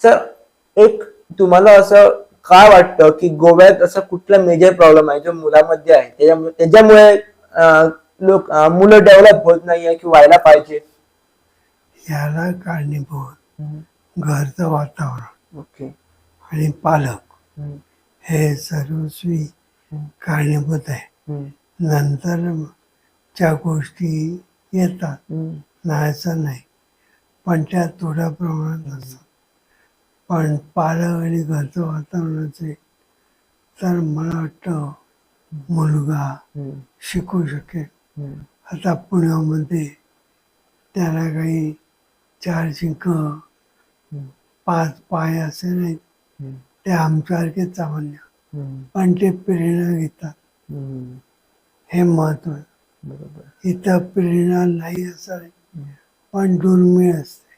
Sir, एक तुम्हाला असं काय वाटतं की गोव्यात असं कुठला मेजर प्रॉब्लेम आहे जो मुलामध्ये आहे, त्याच्यामुळे मुलं डेव्हलप होत नाहीये की व्हायला पाहिजे? याला कारणीभूत घरचं वातावरण ओके. आणि पालक हे सर्वस्वी कारणीभूत आहे. नंतर ज्या गोष्टी येतात नाहीचं नाही, पण त्या थोड्या प्रमाणात असतात. पण पालक आणि घरचं वातावरण असेल तर मला वाटतं मुलगा शिकू शकेल. आता पुण्यामध्ये त्याला काही 4 शिंक 5 पाय असे नाहीत, ते आमच्यासारखेच सामान्य, पण ते प्रेरणा घेतात. हे महत्व. इथं प्रेरणा नाही असं नाही, पण दुर्मिळ असते.